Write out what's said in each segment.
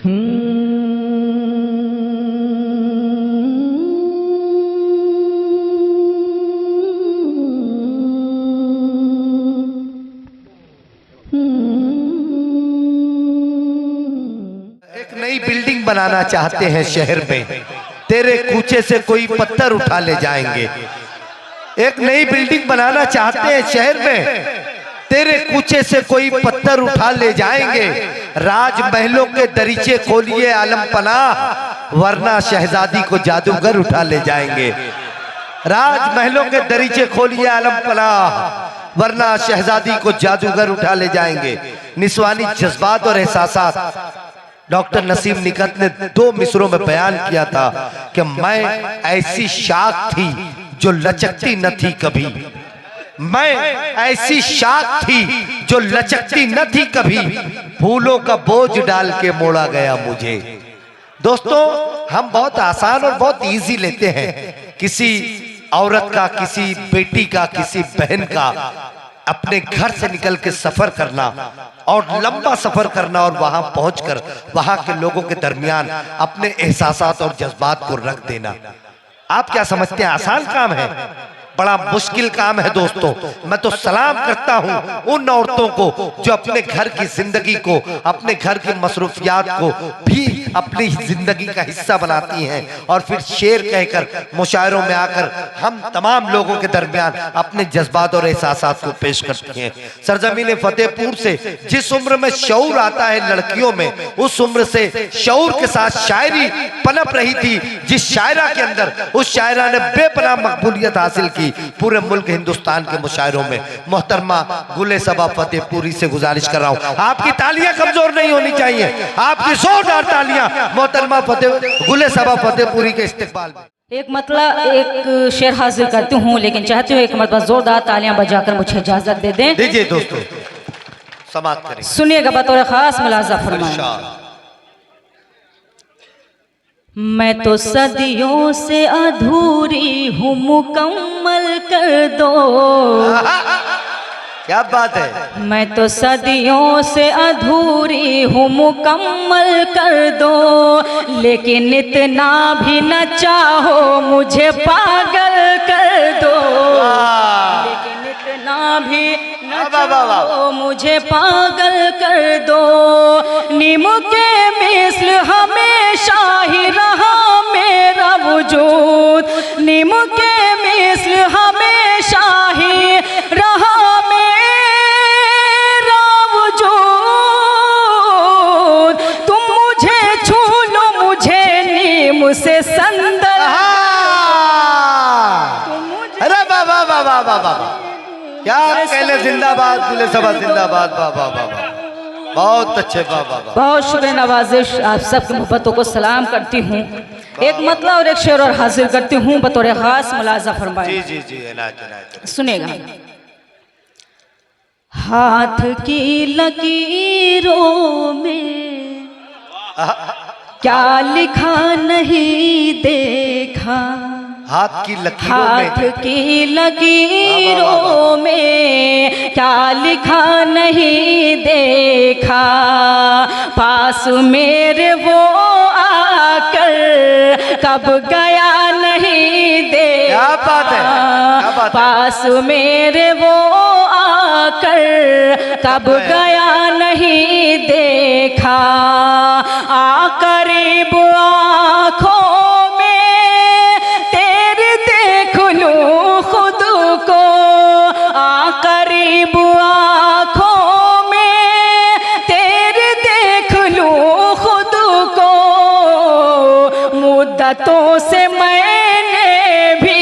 एक नई बिल्डिंग बनाना चाहते हैं शहर में, तेरे कूचे से कोई पत्थर उठा ले जाएंगे। एक नई बिल्डिंग बनाना चाहते हैं शहर में, तेरे कूचे से कोई पत्थर उठा ले जाएंगे। राजमहलों के दरीचे खोलिए आलम पनाह, वरना शहजादी को जादूगर उठा ले जाएंगे। राजमहलों के दरीचे खोलिए आलम पनाह, वरना शहजादी को जादूगर उठा ले जाएंगे। निस्वानी जज्बात और एहसासात डॉक्टर नसीम निकत ने 2 मिसरों में बयान किया था कि मैं ऐसी शाख थी जो लचकती न थी कभी, मैं ऐसी शाख थी जो लचकती न थी कभी, फूलों का बोझ डाल के मोड़ा गया मुझे। दोस्तों, हम बहुत आसान और बहुत इजी लेते हैं किसी औरत का, किसी बेटी का, किसी बहन का अपने घर से निकल के सफर करना और लंबा सफर करना और वहां पहुंचकर वहां के लोगों के दरमियान अपने एहसासात और जज्बात को रख देना। आप क्या समझते हैं आसान काम है? बड़ा मुश्किल काम है दोस्तों। मैं तो सलाम करता हूं उन औरतों को जो अपने घर की जिंदगी को, अपने घर की मसरूफियात को भी अपनी जिंदगी का हिस्सा बनाती हैं और फिर शेर कहकर मुशायरों में आकर हम तमाम लोगों के दरमियान अपने जज्बात और एहसासात को पेश करती हैं। सरजमीन फतेहपुर से जिस उम्र में शऊर आता है लड़कियों में, उस उम्र से शऊर के साथ शायरी पनप रही थी। जिस शायरा के अंदर उस शायरा ने बेपनाह मकबूलियत हासिल की पूरे मुल्क हिंदुस्तान के मुशायरों में। मोहतरमा गुले सबा फतेहपुरी से गुजारिश कर रहा हूं, आपकी तालियां कमजोर नहीं होनी चाहिए, आपकी जोरदार तालियां मोहतरमा गुले सबा फतेहपुरी के इस्तेकबाल में। एक शेर हाजिर करती हूँ, लेकिन चाहती हूँ एक मरतबा जोरदार तालियां बजाकर मुझे इजाजत दे दें। दीजिए दोस्तों, समाप्त करें। सुनिएगा बतौर खास मुलाजा फरमाएं। मैं तो सदियों से अधूरी हूँ, मुकम्मल कर दो। क्या बात है। मैं तो सदियों से अधूरी हूँ, मुकम्मल कर दो, लेकिन इतना भी न चाहो मुझे पागल कर दो। लेकिन इतना भी न चाहो मुझे पागल कर दो। नीम के मिस्ल हमेशा ही रहा मेरा वजूद, नीम के मिस्ल हमेशा ही रहा से संदल। अरे बाबा बाबा बाबा, क्या कहले, जिंदाबाद गुले सबा जिंदाबाद। बाबा बाबा, बहुत अच्छे बाबा। बहुत शुक्रिया नवाजिश, आप सबकी मोहब्बतों को सलाम करती हूँ। एक मतला और एक शेर और हाजिर करती हूँ बतौर खास मुलाजा फरमाएं। जी जी जी, सुनेगा। हाथ की लकीरों में क्या लिखा नहीं देखा, हाथ की लकीरों में, हाथ की लकीरों में क्या लिखा नहीं देखा, पास मेरे वो आकर कब गया नहीं देखा। क्या बात है, क्या बात है। पास मेरे वो आकर कब गया नहीं देखा, आ करीब आँखों में तेरे देख लूं खुद को, आ करीब आँखों में तेरे देख लूं खुद को, मुद्दतों से मैंने भी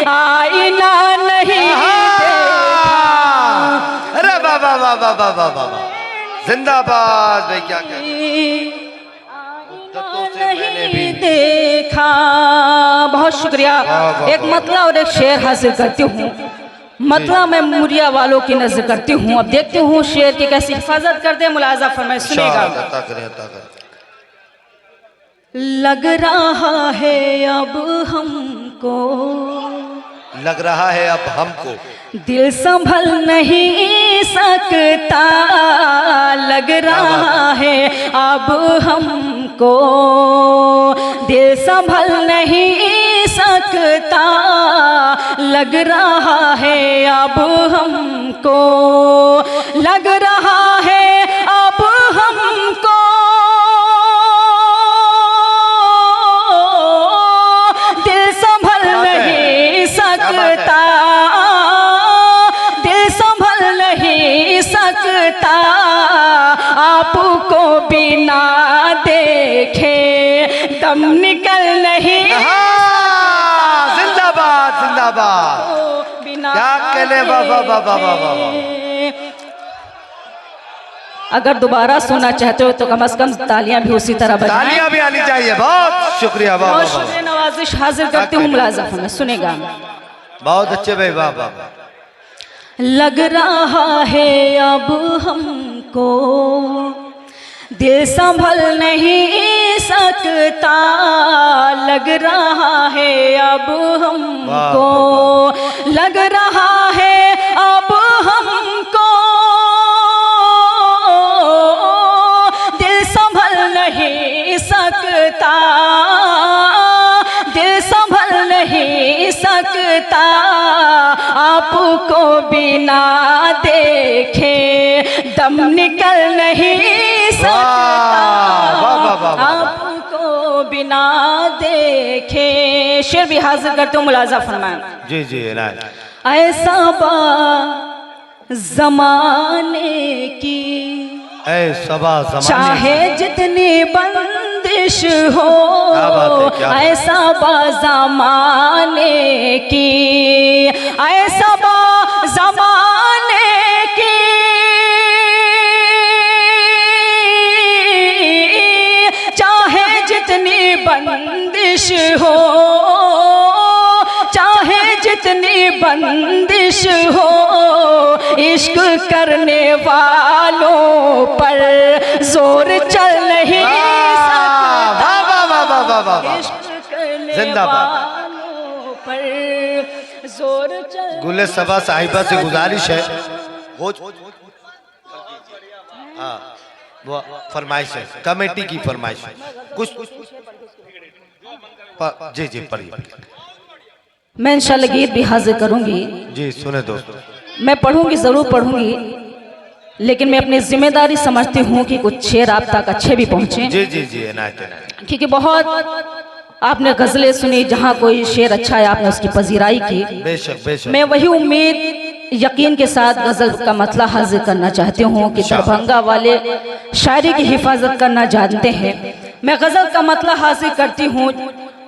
आईना नहीं देखा। अरे बाबा बाबा बाबा बाबा, जिंदाबाद भाई। क्या नहीं देखा। बहुत शुक्रिया। एक मतला और एक शेर हासिल करती हूँ। मतला मैं मुरिया वालों की नजर करती हूँ, अब देखती हूँ शेर की कैसी हिफाजत करते हैं। मुलाजा फरमाए, सुनेगा। लग रहा है अब हमको लग रहा है अब हमको दिल संभल नहीं सकता, लग रहा है अब हमको। दिल संभल नहीं सकता, लग रहा है अब हमको। लग रहा है अब हमको, दिल संभल नहीं सकता, आपको बिना देखे दम निकल नहीं। जिंदाबाद जिंदाबाद, बिना क्या कहने, बाबा बाबा बाबा। अगर दोबारा सुनना चाहते हो तो कम से कम तालियां भी उसी तरह बजाएं। तालियां भी आनी चाहिए। बहुत शुक्रिया बाबा। बहुत शुक्रिया, नवाजिश हाजिर करती हूँ मुलाज़ा में, सुनेगा। बहुत अच्छे भाई, वाह वाह। लग रहा है अब हमको, दिल संभल नहीं सकता, लग रहा है अब हमको। लग रहा है अब हमको, दिल संभल नहीं सकता, दिल संभल नहीं सकता, आपको बिना देखे दम निकल नहीं सकता, आपको बिना देखे। शेर भी हाजिर करते हूँ, मुलाज़ा फरमाएं। जी जी। ऐसा बा ज़माने की, चाहे जितनी बंदिश हो, ऐसा बा ज़माने की, ऐसा बा ज़माने की, चाहे जितनी बंदिश हो, चाहे जितनी बंदिश हो, इश्क करने वालों पर जोर चल नहीं सकता, इश्क करने वालों पर जोर चल। गुले सबा साहिबा से गुजारिश है, हाँ वो फरमाइश है, कमेटी की फरमाइश है कुछ। जी जी पढ़िए। मैं इंशाल्लाह गीत भी हाजिर करूंगी। जी सुने दोस्तों, मैं पढ़ूंगी, ज़रूर पढ़ूंगी, लेकिन मैं अपनी जिम्मेदारी समझती हूँ कि कुछ शेर आप तक अच्छे भी पहुँचे। जी जी जी। क्योंकि बहुत आपने गज़लें सुनी, जहाँ कोई शेर अच्छा है आपने उसकी पजीराई की। बेशक बेशक। मैं वही उम्मीद यकीन के साथ गज़ल का मतला हाजिर करना चाहती हूँ कि दरभंगा वाले शायरी की हिफाजत करना जानते हैं। मैं गज़ल का मतला हाजिर करती हूँ,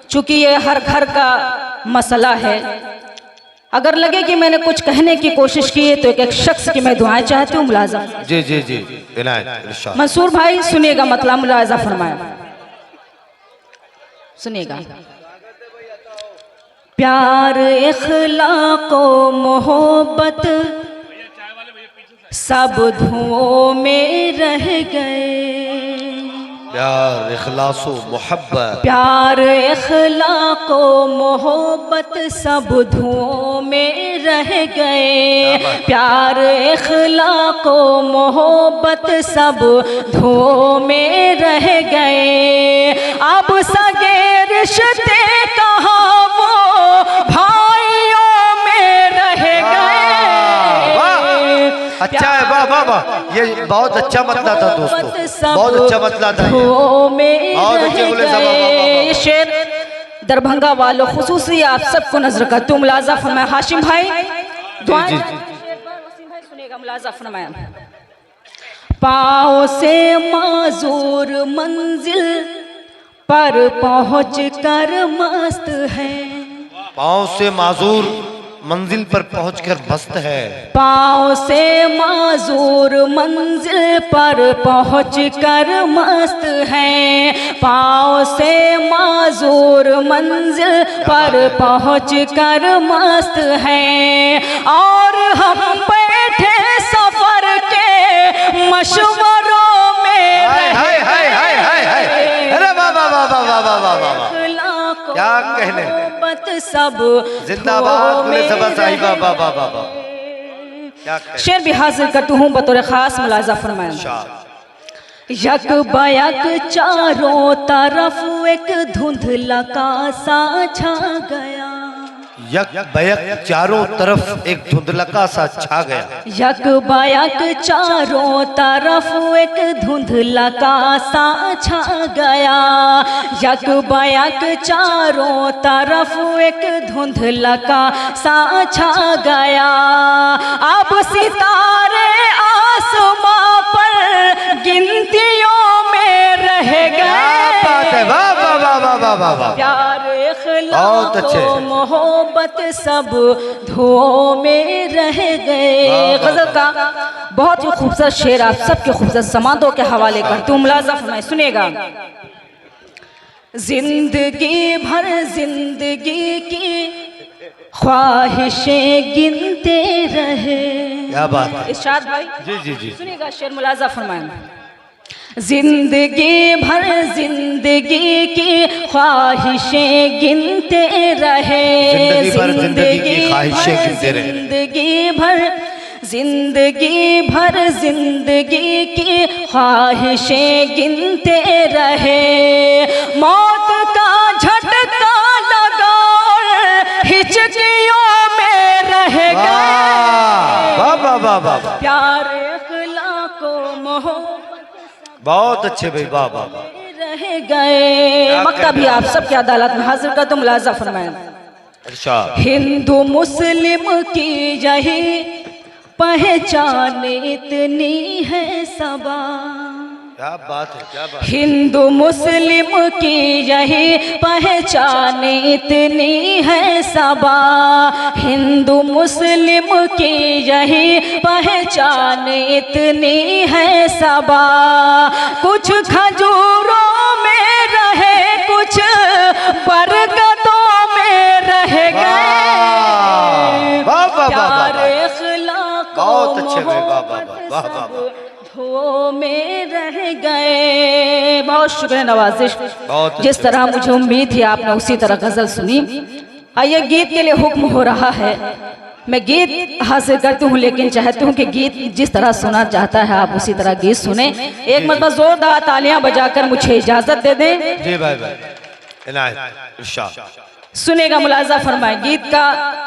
चूँकि ये हर घर का मसला है। अगर लगे कि मैंने कुछ कहने की कोशिश की है तो एक शख्स की मैं दुआएं चाहती हूँ, मुलाज़ा। जी जी जी। मंसूर भाई सुनिएगा, मतलब मुलाज़ा फरमाएं, सुनिएगा। प्यार इखलाक व मोहब्बत सब धुओं में रह गए। प्यार इखलास व मोहब्बत, प्यार इखलाक व मोहब्बत सब धुओं में रह गए। प्यार इखलाक व मोहब्बत सब धुओं में रह गए। अब सगे रिश्ते कहाँ वो भाइयों में रह गए। अच्छा है, वाह वाह वाह, ये बहुत अच्छा मतला था दोस्तों, बहुत अच्छा मतला था। ये शेर दरभंगा वालों खुसूसी आप सबको नजर करते हूँ, मुलाज़ा फरमाया। हाशिम भाई सुनिएगा, मुलाज़ा फरमाया। पाँव से माजूर मंजिल पर पहुँच कर मस्त है। पाँव से माजूर मंजिल पर पहुंचकर मस्त है। पाँव से माजूर मंजिल पर पहुंचकर मस्त है। पाँव से माजूर मंजिल पर पहुंचकर मस्त है। और हम बैठे सफर के मशवरों में। अरे वाह वाह वाह वाह वाह वाह वाह वाह। क्या कहने? मोहब्बत सब जिंदाबाद बोले सबा साहिबा बाबा बाबा। क्या कहने? शेर भी हाजिर करती हूँ बतौर खास मुलाजा फरमाया। यक बयक चारों तरफ एक धुंधला का सा छा गया। यक बयक चारों तरफ एक धुंधलका सा छा गया। यक बयक चारों तरफ एक धुंधला का सा छा गया। यक बयक चारों तरफ एक धुंधला का सा छा गया। अब सितारे आसमां पर गिनतियों में रह गए। वाह वाह वाह वाह वाह वाह वाह। प्यार बहुत अच्छे। मोहब्बत सब धुओं में रह गए। गजल का बहुत ही खूबसूरत शेर आप सबके खूबसूरत समातों के हवाले करती हूँ। मुलाजा फरमाए, सुनेगा। जिंदगी भर जिंदगी की ख्वाहिशें गिनते रहे। क्या बात है इरशाद भाई। जी जी जी। सुनिएगा शेर, मुलाजा फरमाए। जिंदगी भर जिंदगी की ख्वाहिशें गिनते रहे। जिंदगी की ख्वाहिशें गिनते रहे। जिंदगी भर जिंदगी की ख्वाहिशें गिनते रहे। मौत का झटका लगा और हिचकियों में रह गए। वाह वाह वाह वाह। प्यार अखलाको मोहब्बत बहुत अच्छे भाई, वाह वाह वाह। रह गए। मक्ता भी आप सबकी अदालत में हाजिर कर, तो मुलाजा फरमाया। हिंदू मुस्लिम की यही पहचान इतनी है सबा। क्या बात है, क्या बात। हिंदू मुस्लिम की यही पहचान इतनी है सबा। हिंदू मुस्लिम की यही पहचान इतनी है सबा। कुछ खजूरों में रहे, कुछ बरगदों में रह गए। प्यार अखलाक बहुत अच्छे भाई, वाह वाह वाह वाह। धुओं में रह गए। बहुत शुक्रिया नवाजिश। जिस तरह मुझे उम्मीद थी आपने उसी तरह गजल सुनी। आइए गीत के लिए हुक्म हो रहा है। मैं गीत हासिल करती हूँ, लेकिन चाहती हूँ कि गीत जिस तरह सुना चाहता है आप उसी तरह गीत सुने। एक मरतबा जोरदार तालियां बजाकर मुझे इजाजत दे दें। जी भाई भाई। सुनेगा, मुलाजा फरमाए। गीत का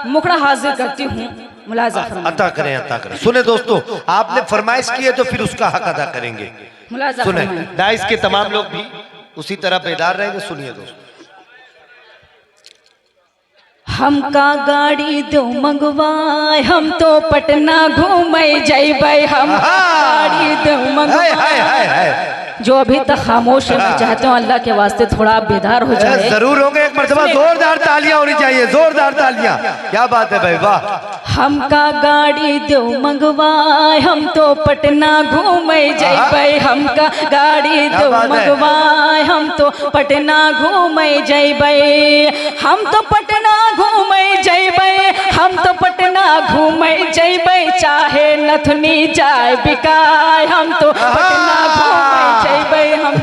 मुखड़ा हाजिर करती हूँ, मुलाजा फरमाए। अता करें, अता करें। सुने दोस्तों, आपने फरमाइश की है तो फिर उसका हक अदा करेंगे। मुलाजा सुने, फरमाए। डाइस के तमाम लोग भी उसी तरह बेदार रहेंगे। सुनिए दोस्तों। हमका गाड़ी दो मंगवाए, हम तो पटना घूमे जैबै। हम गाड़ी दो मंगवाए। जो अभी तक खामोश है, मैं चाहता हूँ अल्लाह के वास्ते थोड़ा बेदार हो जाए। जरूर होंगे। एक मरतबा जोरदार तालियां होनी चाहिए, जोरदार तालियां। क्या बात है भाई, वाह। हमका गाड़ी दो मंगवाए, हम तो पटना घूमे जैबै। हमका गाड़ी दो मंगवाए, हम तो पटना घूमे जैबै। हम तो पटना घूमे जैबै, हम तो पटना घूमे जैबै। चाहे नथुनी जाए बिकाए, हम तो पटना घूमे जैबै। हम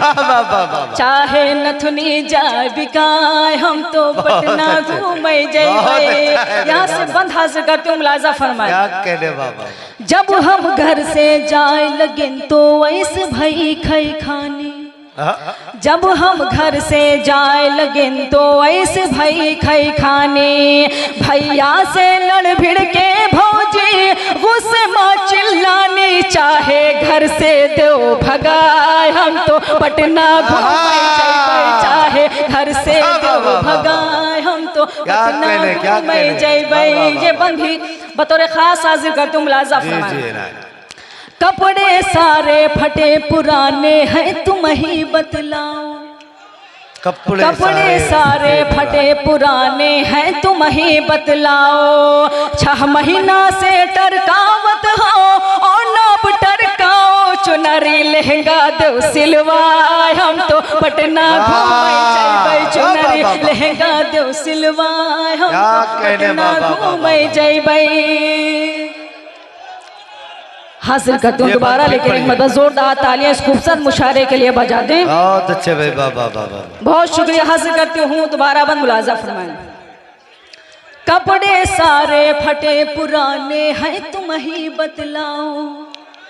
चाहे नथुनी जाए बिकाए, हम तो पटना घूमे जैबै। यहाँ से बंद हाजिर करते हूँ, मुलाजा फरमाए। क्या कहने बाबा। जब हम घर से जाए लगिन तो वैसे भई खई खानी। जब हम घर से जाए लगिन तो ऐसे भई खई खाने। भैया से लड़ भिड़ के भौजी गुस्से में चिल्लानी। चाहे घर से दो भगाए, हम तो पटना घूमे जैबै। चाहे घर से दो भगाए, हम तो पटना घूमे जैबै। ये बंदी बतौर खास हाजिर करते हूँ, मुलाजा फरमाए। कपड़े सारे फटे पुराने हैं, तुम ही बतलाओ। कपड़े सारे फटे पुराने हैं, तुम ही बतलाओ। 6 महीना से टरकावत हो और नाप टरकाओ। चुनरी लहंगा दो सिलवाए, हम तो पटना घूमे जैबै। चुनरी लहंगा दो सिलवाए, हम तो पटना घूमे जैबै। हासिल करती हूँ ये दोबारा, बात ठीक लेकिन एक पड़ी है। मतलब जोरदार तालियां इस खूबसूरत मुशायरे के लिए बजा दें। बहुत अच्छे भाई, वाह वाह वाह वाह। बहुत शुक्रिया हासिल करती हूँ, दोबारा बंद मुलाजा फरमाएं। कपड़े सारे फटे पुराने हैं तुम ही बतलाओ,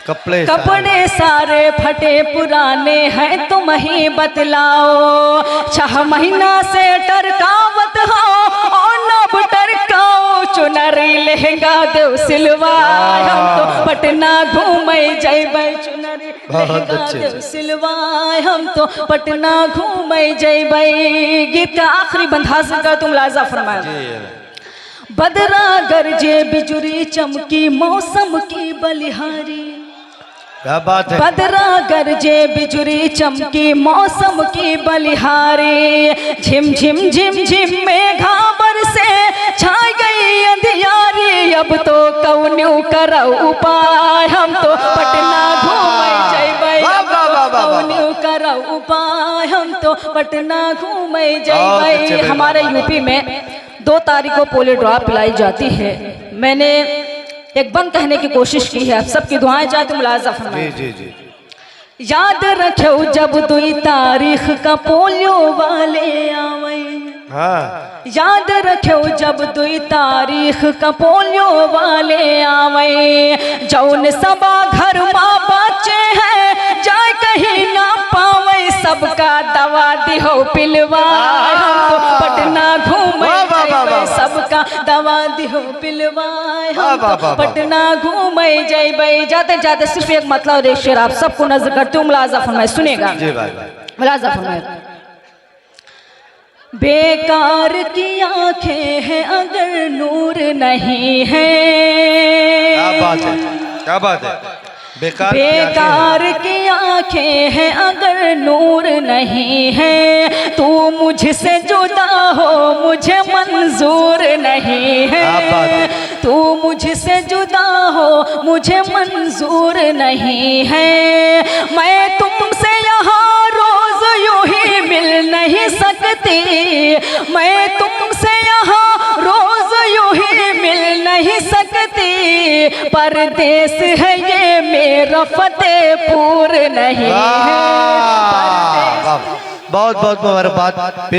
कपड़े सारे फटे पुराने हैं तुम ही बतलाओ, 6 महीना से टरकावत हो और नब टरकाओ, चुनरी लहंगा देव सिलवाए, हम तो पटना घूमे जैबै, चुनरी लहंगा देव सिलवाए, हम तो पटना घूमे जैबै। गीत का आखिरी बंद हासिल कर तुम लाजा फरमाए। बदरा गरजे बिजुरी चमकी मौसम की बलिहारी, क्या बात है। बदरा गरजे बिजुरी चमकी मौसम की बलिहारी, झिम झिम झिम झिम मेघा बरसे छा गई अंधियारी, अब तो कौन्यू करौ उपाय, हम तो पटना घूमे जैबै, कौन्यू करौ उपाय, हम तो पटना घूमे जैबै। हमारे यूपी में 2 तारीख को पोलियो ड्रॉप पिलाई जाती है। मैंने एक बंद कहने की कोशिश की है, आप सबकी दुआएं चाहती मुलाजा फरमाएं। जी जी जी। याद रखो जब 2 तारीख का पोलियो वाले आवे, हाँ। याद रखो जब 2 तारीख का पोलियो वाले आवे, जौन सबा घर माँ बच्चे हैं जाए कहीं ना पावे, सबका दवा दिहो पिलवाए, हम तो पटना घूमे जैबै, सबका दवा दिहो पिलवाए, हम तो पटना घूमे जैबै। जाते जाते सिर्फ एक मतलब और एक शेर आप सबको नजर करते हूँ, मुलाजा फरमाए, सुनेगा मुलाजा फरमाए। बेकार की आंखें हैं अगर नूर नहीं है, क्या बात है, क्या बात है। बेकार की आंखें हैं अगर नूर नहीं है, तू मुझसे जुदा हो मुझे मंजूर नहीं है, तू मुझसे जुदा हो मुझे मंजूर नहीं है, मैं तुमसे यहाँ रोज यूं ही मिल नहीं सकती, मैं तुमसे यहाँ रोज यूं ही मिल नहीं सकती, परदेश है ये मेरा फतेहपुर नहीं है। बहुत बहुत मुबारकबाद।